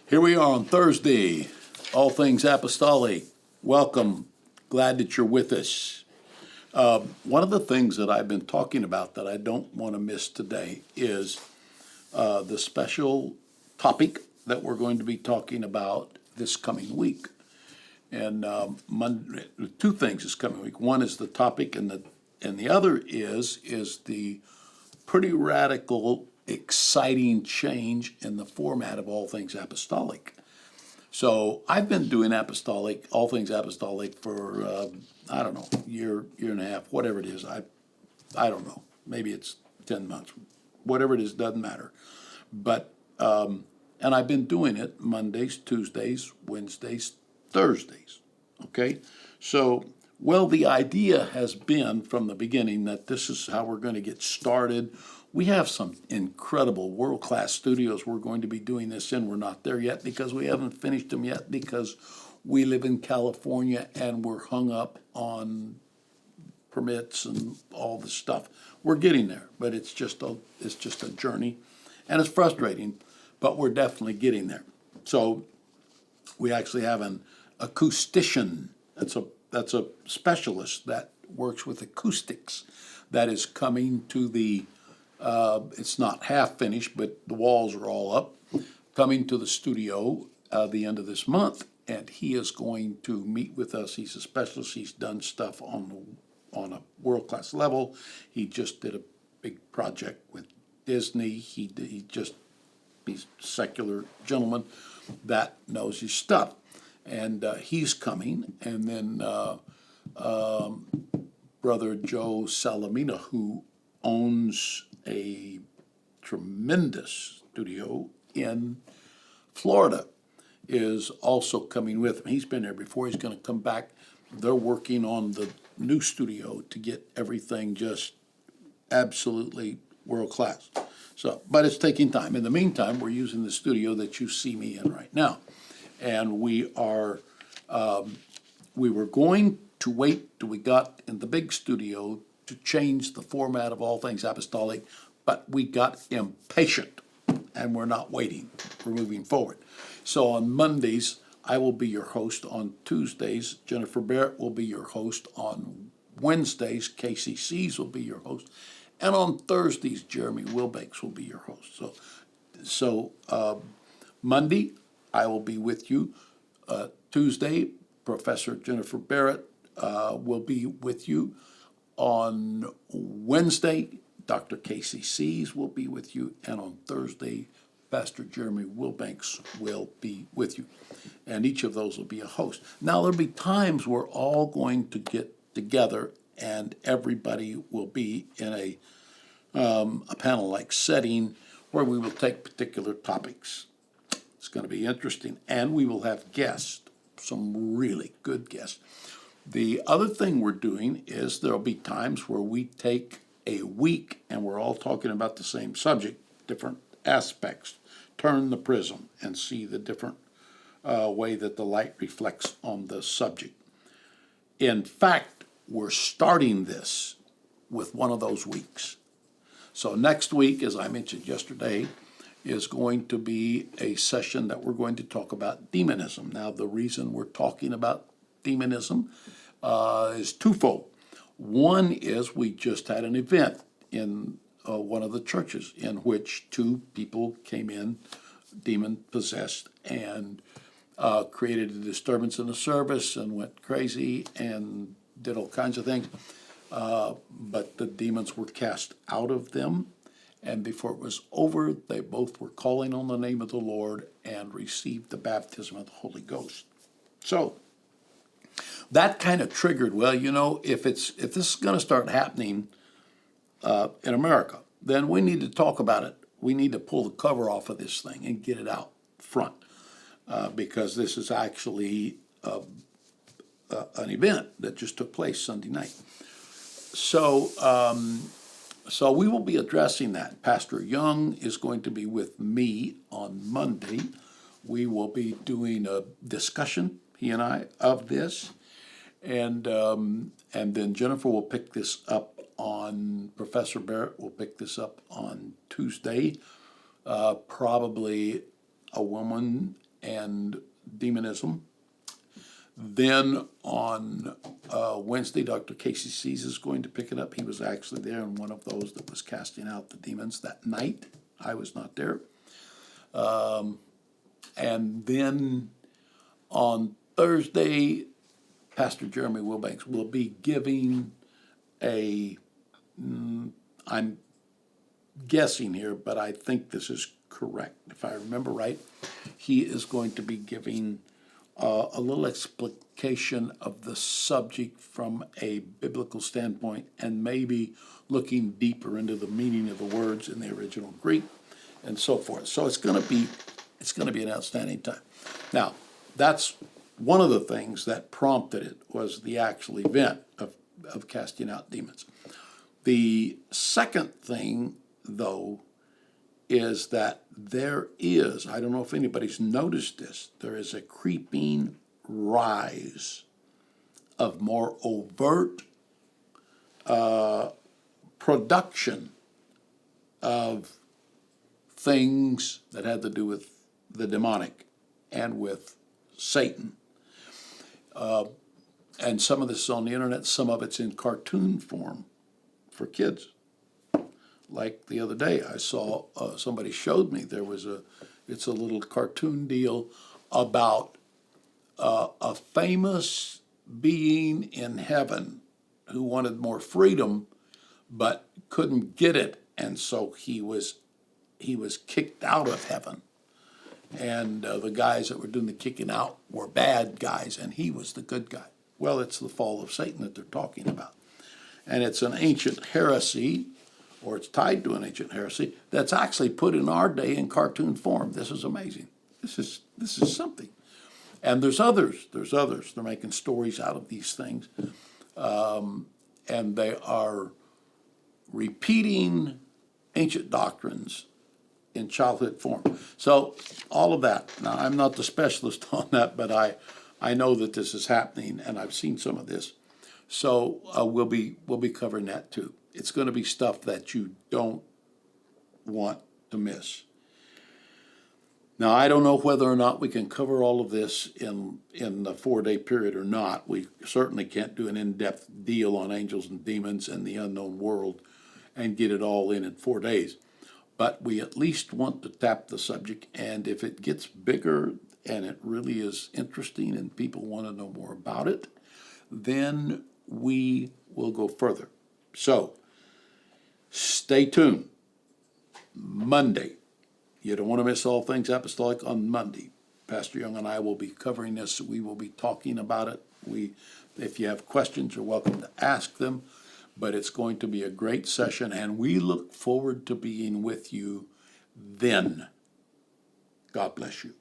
Here we are on Thursday, all things apostolic. Welcome. Glad that you're with us. One of the things that I've been talking about that I don't want to miss today is the special topic that we're going to be talking about this coming week. And Monday, two things this coming week. One is the topic, and the other is the pretty radical, exciting change in the format of all things apostolic. So I've been doing all things apostolic for I don't know, year and a half, whatever it is. I don't know. Maybe it's 10 months, whatever it is, doesn't matter. But and I've been doing it Mondays, Tuesdays, Wednesdays, Thursdays. Okay, so the idea has been from the beginning that this is how we're going to get started. We have some incredible world-class studios we're going to be doing this in. We're not there yet because we haven't finished them yet because we live in California and we're hung up on permits and all this stuff. We're getting there, but it's just a journey, and it's frustrating, but we're definitely getting there. So we actually have an acoustician. That's a specialist that works with acoustics that is coming to the it's not half finished, but the walls are all up, coming to the studio the end of this month, and he is going to meet with us. He's a specialist. He's done stuff on a world-class level. He just did a big project with Disney. He's a secular gentleman that knows his stuff, and he's coming. And then Brother Joe Salamina, who owns a tremendous studio in Florida, is also coming with him. He's been there before. He's going to come back. They're working on the new studio to get everything just absolutely world class. So, but it's taking time. In the meantime, we're using the studio that you see me in right now, and we were going to wait till we got in the big studio to change the format of all things apostolic, but we got impatient, and we're not waiting. We're moving forward. So on Mondays, I will be your host. On Tuesdays, Jennifer Barrett will be your host. On Wednesdays, KCCs will be your host. And on Thursdays, Jeremy Wilbanks will be your host. So Monday, I will be with you. Tuesday, Professor Jennifer Barrett will be with you. On Wednesday, Dr. Casey Sees will be with you, and on Thursday, Pastor Jeremy Wilbanks will be with you. And each of those will be a host. Now, there'll be times we're all going to get together, and everybody will be in a panel-like setting where we will take particular topics. It's going to be interesting, and we will have guests, some really good guests. The other thing we're doing is there'll be times where we take a week and we're all talking about the same subject, different aspects, turn the prism and see the different way that the light reflects on the subject. In fact, we're starting this with one of those weeks. So next week, as I mentioned yesterday, is going to be a session that we're going to talk about demonism. Now, the reason we're talking about demonism is twofold. One is we just had an event in one of the churches in which two people came in, demon-possessed, and created a disturbance in the service and went crazy and did all kinds of things. But the demons were cast out of them, and before it was over, they both were calling on the name of the Lord and received the baptism of the Holy Ghost. So that kind of triggered, if this is going to start happening in America, then we need to talk about it. We need to pull the cover off of this thing and get it out front, because this is actually an event that just took place Sunday night. So we will be addressing that. Pastor Young is going to be with me on Monday. We will be doing a discussion, he and I, of this. And then Jennifer will pick this up Professor Barrett will pick this up on Tuesday. Probably a woman and demonism. Then on Wednesday, Dr. Casey Sees is going to pick it up. He was actually there and one of those that was casting out the demons that night. I was not there. And then on Thursday, Pastor Jeremy Wilbanks will be giving I'm guessing here, but I think this is correct. If I remember right, he is going to be giving a little explication of the subject from a biblical standpoint and maybe looking deeper into the meaning of the words in the original Greek and so forth. So it's going to be an outstanding time. Now, that's one of the things that prompted it was the actual event of casting out demons. The second thing, though, is that there is, I don't know if anybody's noticed this, there is a creeping rise of more overt production of things that had to do with the demonic and with Satan. And some of this is on the internet, some of it's in cartoon form for kids. Like the other day, I saw somebody showed me it's a little cartoon deal about a famous being in heaven who wanted more freedom but couldn't get it, and so he was kicked out of heaven. And the guys that were doing the kicking out were bad guys, and he was the good guy. Well, it's the fall of Satan that they're talking about. And it's an ancient heresy, or it's tied to an ancient heresy, that's actually put in our day in cartoon form. This is amazing. This is something. And there's others. They're making stories out of these things. And they are repeating ancient doctrines in childhood form. So all of that. Now, I'm not the specialist on that, but I know that this is happening, and I've seen some of this. So we'll be covering that too. It's going to be stuff that you don't want to miss. Now, I don't know whether or not we can cover all of this in the 4-day period or not. We certainly can't do an in-depth deal on angels and demons and the unknown world and get it all in 4 days. But we at least want to tap the subject, and if it gets bigger and it really is interesting and people want to know more about it, then we will go further. So, stay tuned. Monday. You don't want to miss All Things Apostolic on Monday. Pastor Young and I will be covering this. We will be talking about it. If you have questions, you're welcome to ask them. But it's going to be a great session, and we look forward to being with you then. God bless you.